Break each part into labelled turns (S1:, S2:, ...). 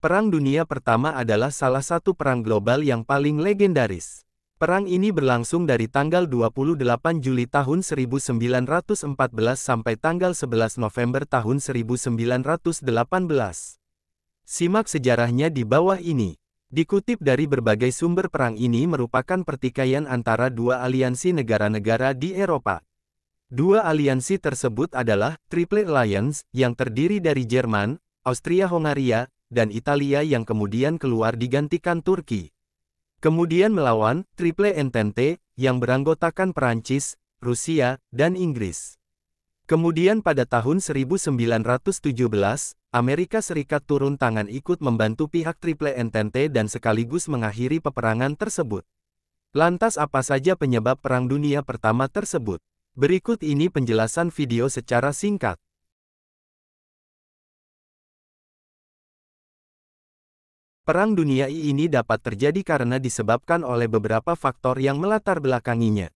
S1: Perang Dunia Pertama adalah salah satu perang global yang paling legendaris. Perang ini berlangsung dari tanggal 28 Juli tahun 1914 sampai tanggal 11 November tahun 1918. Simak sejarahnya di bawah ini. Dikutip dari berbagai sumber, perang ini merupakan pertikaian antara dua aliansi negara-negara di Eropa. Dua aliansi tersebut adalah Triple Alliance, yang terdiri dari Jerman, Austria-Hongaria, dan Italia yang kemudian keluar digantikan Turki. Kemudian melawan Triple Entente, yang beranggotakan Perancis, Rusia, dan Inggris. Kemudian pada tahun 1917, Amerika Serikat turun tangan ikut membantu pihak Triple Entente dan sekaligus mengakhiri peperangan tersebut. Lantas apa saja penyebab Perang Dunia Pertama tersebut? Berikut ini penjelasan video secara singkat. Perang Dunia I ini dapat terjadi karena disebabkan oleh beberapa faktor yang melatar belakanginya.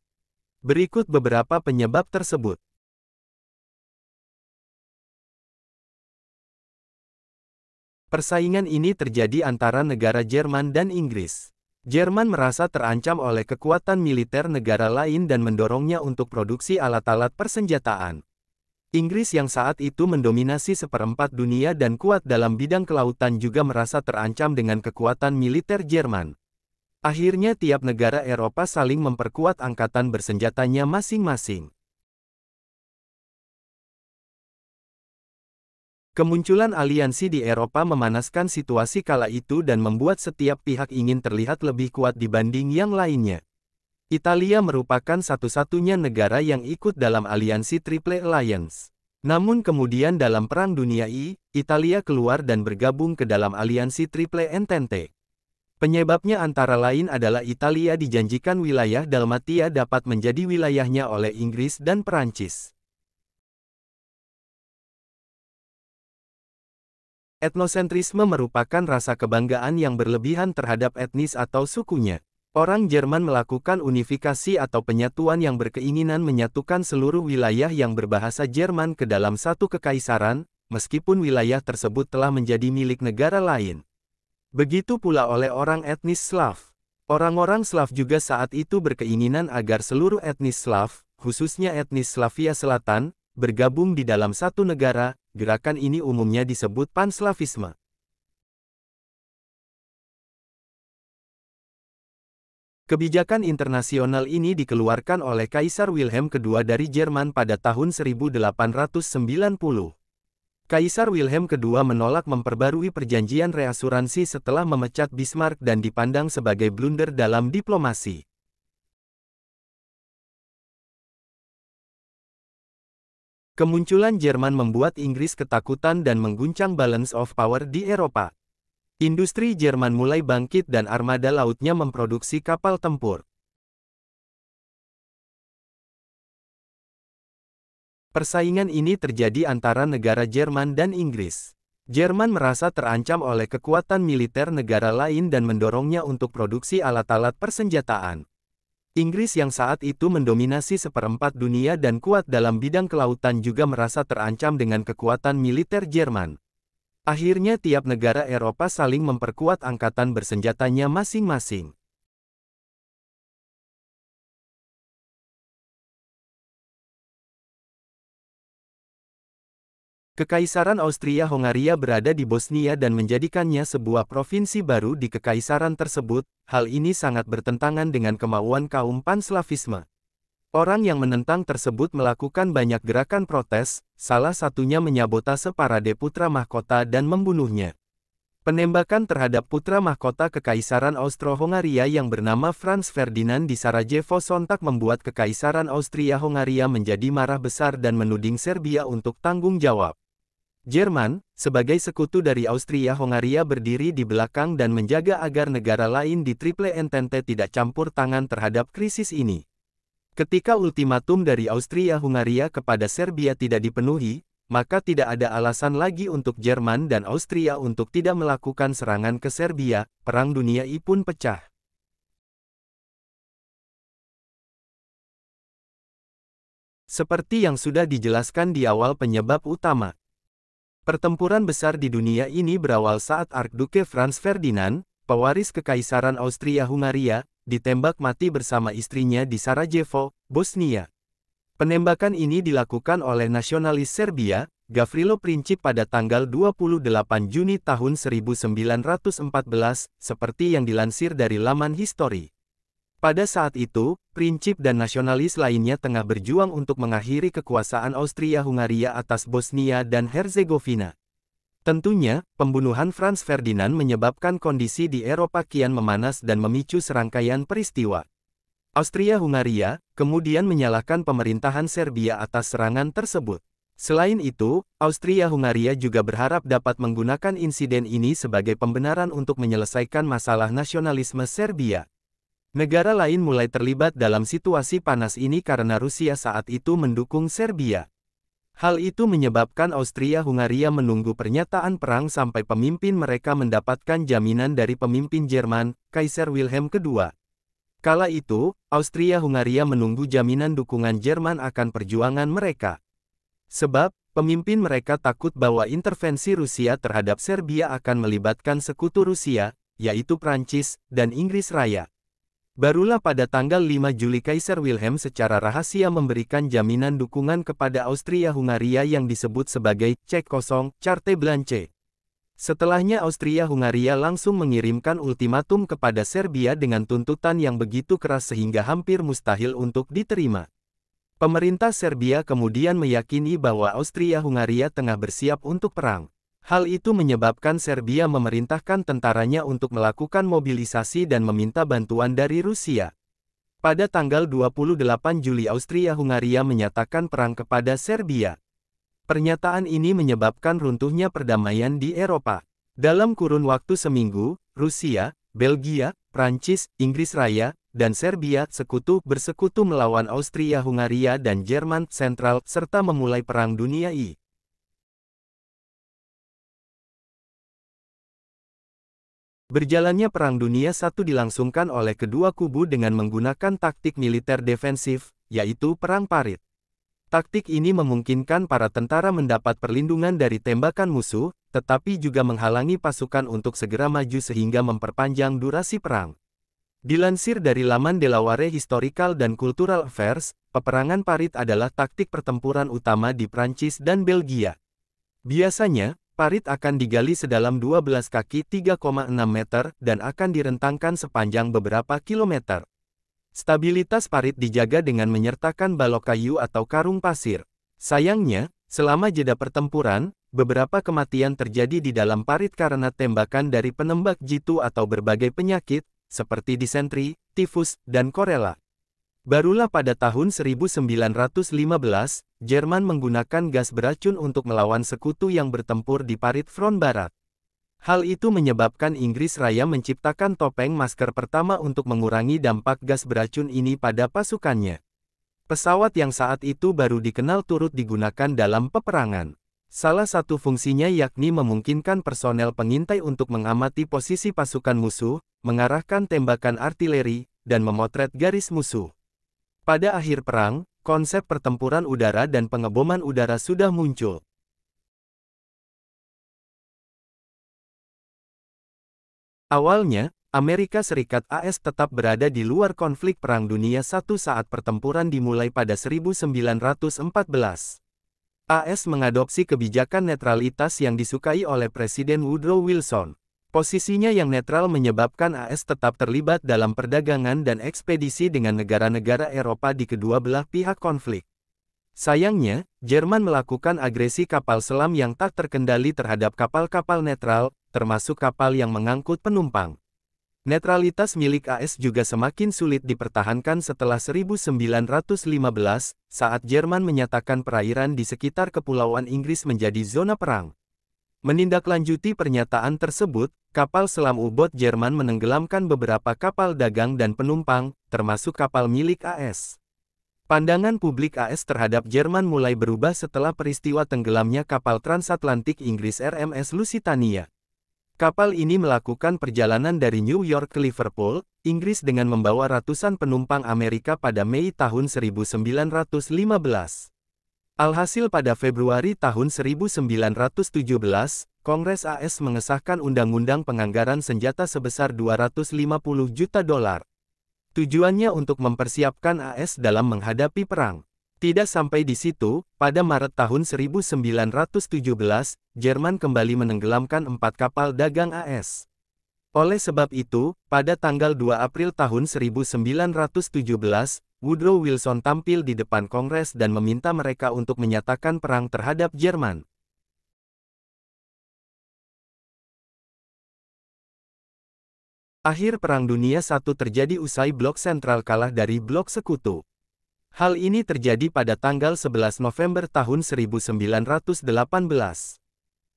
S1: Berikut beberapa penyebab tersebut. Persaingan ini terjadi antara negara Jerman dan Inggris. Jerman merasa terancam oleh kekuatan militer negara lain dan mendorongnya untuk produksi alat-alat persenjataan. Inggris yang saat itu mendominasi seperempat dunia dan kuat dalam bidang kelautan juga merasa terancam dengan kekuatan militer Jerman. Akhirnya tiap negara Eropa saling memperkuat angkatan bersenjatanya masing-masing. Kemunculan aliansi di Eropa memanaskan situasi kala itu dan membuat setiap pihak ingin terlihat lebih kuat dibanding yang lainnya. Italia merupakan satu-satunya negara yang ikut dalam aliansi Triple Alliance. Namun kemudian dalam Perang Dunia I, Italia keluar dan bergabung ke dalam aliansi Triple Entente. Penyebabnya antara lain adalah Italia dijanjikan wilayah Dalmatia dapat menjadi wilayahnya oleh Inggris dan Perancis. Etnosentrisme merupakan rasa kebanggaan yang berlebihan terhadap etnis atau sukunya. Orang Jerman melakukan unifikasi atau penyatuan yang berkeinginan menyatukan seluruh wilayah yang berbahasa Jerman ke dalam satu kekaisaran, meskipun wilayah tersebut telah menjadi milik negara lain. Begitu pula oleh orang etnis Slav. Orang-orang Slav juga saat itu berkeinginan agar seluruh etnis Slav, khususnya etnis Slavia Selatan, bergabung di dalam satu negara. Gerakan ini umumnya disebut Panslavisme. Kebijakan internasional ini dikeluarkan oleh Kaisar Wilhelm II dari Jerman pada tahun 1890. Kaisar Wilhelm II menolak memperbarui perjanjian reasuransi setelah memecat Bismarck dan dipandang sebagai blunder dalam diplomasi. Kemunculan Jerman membuat Inggris ketakutan dan mengguncang balance of power di Eropa. Industri Jerman mulai bangkit dan armada lautnya memproduksi kapal tempur. Persaingan ini terjadi antara negara Jerman dan Inggris. Jerman merasa terancam oleh kekuatan militer negara lain dan mendorongnya untuk produksi alat-alat persenjataan. Inggris yang saat itu mendominasi seperempat dunia dan kuat dalam bidang kelautan juga merasa terancam dengan kekuatan militer Jerman. Akhirnya tiap negara Eropa saling memperkuat angkatan bersenjatanya masing-masing. Kekaisaran Austria-Hongaria berada di Bosnia dan menjadikannya sebuah provinsi baru di kekaisaran tersebut. Hal ini sangat bertentangan dengan kemauan kaum Panslavisme. Orang yang menentang tersebut melakukan banyak gerakan protes, salah satunya menyabotase parade putra mahkota dan membunuhnya. Penembakan terhadap putra mahkota Kekaisaran Austro-Hongaria yang bernama Franz Ferdinand di Sarajevo sontak membuat Kekaisaran Austria-Hongaria menjadi marah besar dan menuding Serbia untuk tanggung jawab. Jerman, sebagai sekutu dari Austria-Hongaria berdiri di belakang dan menjaga agar negara lain di Triple Entente tidak campur tangan terhadap krisis ini. Ketika ultimatum dari Austria-Hungaria kepada Serbia tidak dipenuhi, maka tidak ada alasan lagi untuk Jerman dan Austria untuk tidak melakukan serangan ke Serbia. Perang Dunia I pun pecah. Seperti yang sudah dijelaskan di awal, penyebab utama Pertempuran besar di dunia ini berawal saat Archduke Franz Ferdinand, pewaris Kekaisaran Austria-Hungaria, ditembak mati bersama istrinya di Sarajevo, Bosnia. Penembakan ini dilakukan oleh nasionalis Serbia, Gavrilo Princip pada tanggal 28 Juni tahun 1914, seperti yang dilansir dari laman History. Pada saat itu, Princip dan nasionalis lainnya tengah berjuang untuk mengakhiri kekuasaan Austria-Hungaria atas Bosnia dan Herzegovina. Tentunya, pembunuhan Franz Ferdinand menyebabkan kondisi di Eropa kian memanas dan memicu serangkaian peristiwa. Austria-Hungaria kemudian menyalahkan pemerintahan Serbia atas serangan tersebut. Selain itu, Austria-Hungaria juga berharap dapat menggunakan insiden ini sebagai pembenaran untuk menyelesaikan masalah nasionalisme Serbia. Negara lain mulai terlibat dalam situasi panas ini karena Rusia saat itu mendukung Serbia. Hal itu menyebabkan Austria-Hungaria menunggu pernyataan perang sampai pemimpin mereka mendapatkan jaminan dari pemimpin Jerman, Kaisar Wilhelm II. Kala itu, Austria-Hungaria menunggu jaminan dukungan Jerman akan perjuangan mereka. Sebab, pemimpin mereka takut bahwa intervensi Rusia terhadap Serbia akan melibatkan sekutu Rusia, yaitu Prancis, dan Inggris Raya. Barulah pada tanggal 5 Juli Kaisar Wilhelm secara rahasia memberikan jaminan dukungan kepada Austria-Hungaria yang disebut sebagai Cek Kosong, Carte Blanche. Setelahnya Austria-Hungaria langsung mengirimkan ultimatum kepada Serbia dengan tuntutan yang begitu keras sehingga hampir mustahil untuk diterima. Pemerintah Serbia kemudian meyakini bahwa Austria-Hungaria tengah bersiap untuk perang. Hal itu menyebabkan Serbia memerintahkan tentaranya untuk melakukan mobilisasi dan meminta bantuan dari Rusia. Pada tanggal 28 Juli Austria-Hungaria menyatakan perang kepada Serbia. Pernyataan ini menyebabkan runtuhnya perdamaian di Eropa. Dalam kurun waktu seminggu, Rusia, Belgia, Prancis, Inggris Raya, dan Serbia bersekutu melawan Austria-Hungaria dan Jerman Sentral serta memulai Perang Dunia I. Berjalannya Perang Dunia I dilangsungkan oleh kedua kubu dengan menggunakan taktik militer defensif, yaitu perang parit. Taktik ini memungkinkan para tentara mendapat perlindungan dari tembakan musuh, tetapi juga menghalangi pasukan untuk segera maju sehingga memperpanjang durasi perang. Dilansir dari laman Delaware Historical dan Cultural Affairs, peperangan parit adalah taktik pertempuran utama di Prancis dan Belgia. Biasanya, parit akan digali sedalam 12 kaki 3,6 meter dan akan direntangkan sepanjang beberapa kilometer. Stabilitas parit dijaga dengan menyertakan balok kayu atau karung pasir. Sayangnya, selama jeda pertempuran, beberapa kematian terjadi di dalam parit karena tembakan dari penembak jitu atau berbagai penyakit, seperti disentri, tifus, dan korela. Barulah pada tahun 1915, Jerman menggunakan gas beracun untuk melawan sekutu yang bertempur di parit front barat. Hal itu menyebabkan Inggris Raya menciptakan topeng masker pertama untuk mengurangi dampak gas beracun ini pada pasukannya. Pesawat yang saat itu baru dikenal turut digunakan dalam peperangan. Salah satu fungsinya yakni memungkinkan personel pengintai untuk mengamati posisi pasukan musuh, mengarahkan tembakan artileri, dan memotret garis musuh. Pada akhir perang, konsep pertempuran udara dan pengeboman udara sudah muncul. Awalnya, Amerika Serikat AS tetap berada di luar konflik Perang Dunia I saat pertempuran dimulai pada 1914. AS mengadopsi kebijakan netralitas yang disukai oleh Presiden Woodrow Wilson. Posisinya yang netral menyebabkan AS tetap terlibat dalam perdagangan dan ekspedisi dengan negara-negara Eropa di kedua belah pihak konflik. Sayangnya, Jerman melakukan agresi kapal selam yang tak terkendali terhadap kapal-kapal netral, termasuk kapal yang mengangkut penumpang. Netralitas milik AS juga semakin sulit dipertahankan setelah 1915, saat Jerman menyatakan perairan di sekitar Kepulauan Inggris menjadi zona perang. Menindaklanjuti pernyataan tersebut, kapal selam U-boat Jerman menenggelamkan beberapa kapal dagang dan penumpang, termasuk kapal milik AS. Pandangan publik AS terhadap Jerman mulai berubah setelah peristiwa tenggelamnya kapal transatlantik Inggris RMS Lusitania. Kapal ini melakukan perjalanan dari New York ke Liverpool, Inggris dengan membawa ratusan penumpang Amerika pada Mei tahun 1915. Alhasil pada Februari tahun 1917, Kongres AS mengesahkan Undang-Undang Penganggaran Senjata sebesar 250 juta dolar. Tujuannya untuk mempersiapkan AS dalam menghadapi perang. Tidak sampai di situ, pada Maret tahun 1917, Jerman kembali menenggelamkan 4 kapal dagang AS. Oleh sebab itu, pada tanggal 2 April tahun 1917, Woodrow Wilson tampil di depan Kongres dan meminta mereka untuk menyatakan perang terhadap Jerman. Akhir Perang Dunia I terjadi usai Blok Sentral kalah dari Blok Sekutu. Hal ini terjadi pada tanggal 11 November tahun 1918.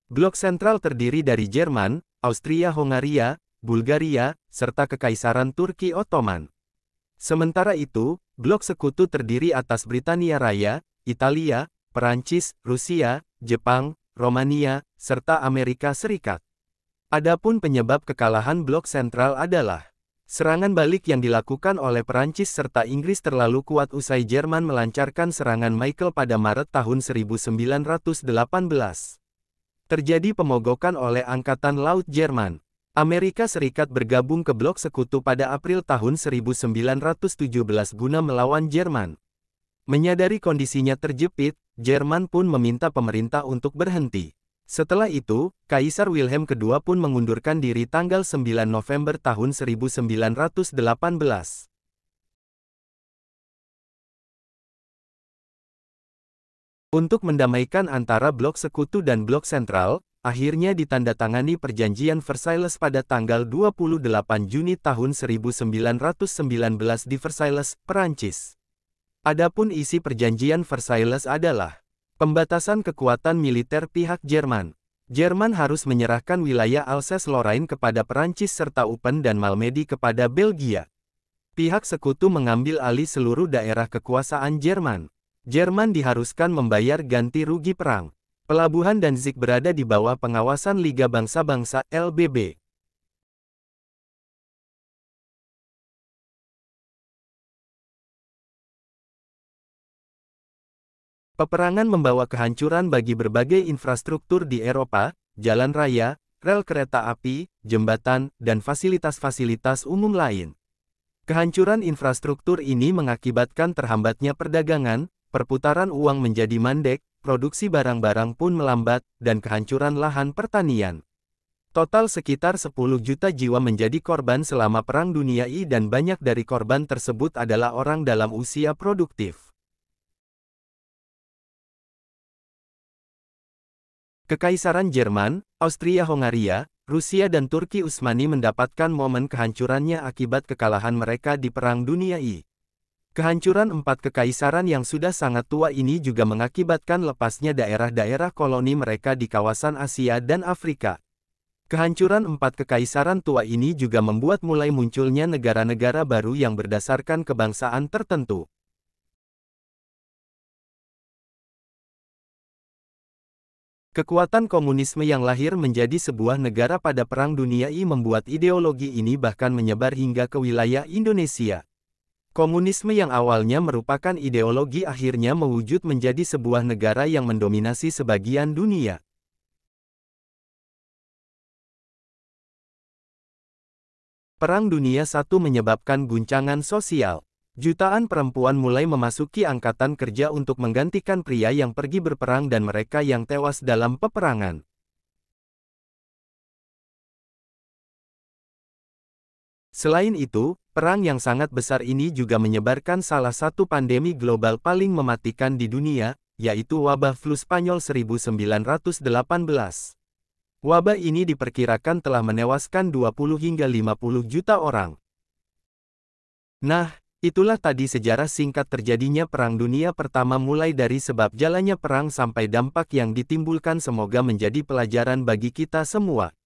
S1: Blok Sentral terdiri dari Jerman, Austria-Hongaria, Bulgaria, serta Kekaisaran Turki Ottoman. Sementara itu, Blok Sekutu terdiri atas Britania Raya, Italia, Perancis, Rusia, Jepang, Romania, serta Amerika Serikat. Adapun penyebab kekalahan Blok Sentral adalah serangan balik yang dilakukan oleh Perancis serta Inggris terlalu kuat usai Jerman melancarkan serangan Michael pada Maret tahun 1918. Terjadi pemogokan oleh Angkatan Laut Jerman. Amerika Serikat bergabung ke Blok Sekutu pada April tahun 1917 guna melawan Jerman. Menyadari kondisinya terjepit, Jerman pun meminta pemerintah untuk berhenti. Setelah itu, Kaisar Wilhelm II pun mengundurkan diri tanggal 9 November tahun 1918. Untuk mendamaikan antara Blok Sekutu dan Blok Sentral, akhirnya ditandatangani Perjanjian Versailles pada tanggal 28 Juni tahun 1919 di Versailles, Perancis. Adapun isi Perjanjian Versailles adalah pembatasan kekuatan militer pihak Jerman. Jerman harus menyerahkan wilayah Alsace-Lorraine kepada Perancis serta Eupen dan Malmedy kepada Belgia. Pihak Sekutu mengambil alih seluruh daerah kekuasaan Jerman. Jerman diharuskan membayar ganti rugi perang. Pelabuhan Danzig berada di bawah pengawasan Liga Bangsa-Bangsa (LBB). Peperangan membawa kehancuran bagi berbagai infrastruktur di Eropa, jalan raya, rel kereta api, jembatan, dan fasilitas-fasilitas umum lain. Kehancuran infrastruktur ini mengakibatkan terhambatnya perdagangan, perputaran uang menjadi mandek, produksi barang-barang pun melambat, dan kehancuran lahan pertanian. Total sekitar 10 juta jiwa menjadi korban selama Perang Dunia I dan banyak dari korban tersebut adalah orang dalam usia produktif. Kekaisaran Jerman, Austria-Hongaria, Rusia dan Turki Utsmani mendapatkan momen kehancurannya akibat kekalahan mereka di Perang Dunia I. Kehancuran 4 kekaisaran yang sudah sangat tua ini juga mengakibatkan lepasnya daerah-daerah koloni mereka di kawasan Asia dan Afrika. Kehancuran 4 kekaisaran tua ini juga membuat mulai munculnya negara-negara baru yang berdasarkan kebangsaan tertentu. Kekuatan komunisme yang lahir menjadi sebuah negara pada Perang Dunia I membuat ideologi ini bahkan menyebar hingga ke wilayah Indonesia. Komunisme yang awalnya merupakan ideologi akhirnya mewujud menjadi sebuah negara yang mendominasi sebagian dunia. Perang Dunia I menyebabkan guncangan sosial. Jutaan perempuan mulai memasuki angkatan kerja untuk menggantikan pria yang pergi berperang dan mereka yang tewas dalam peperangan. Selain itu, perang yang sangat besar ini juga menyebarkan salah satu pandemi global paling mematikan di dunia, yaitu wabah flu Spanyol 1918. Wabah ini diperkirakan telah menewaskan 20 hingga 50 juta orang. Nah, itulah tadi sejarah singkat terjadinya Perang Dunia Pertama mulai dari sebab jalannya perang sampai dampak yang ditimbulkan, semoga menjadi pelajaran bagi kita semua.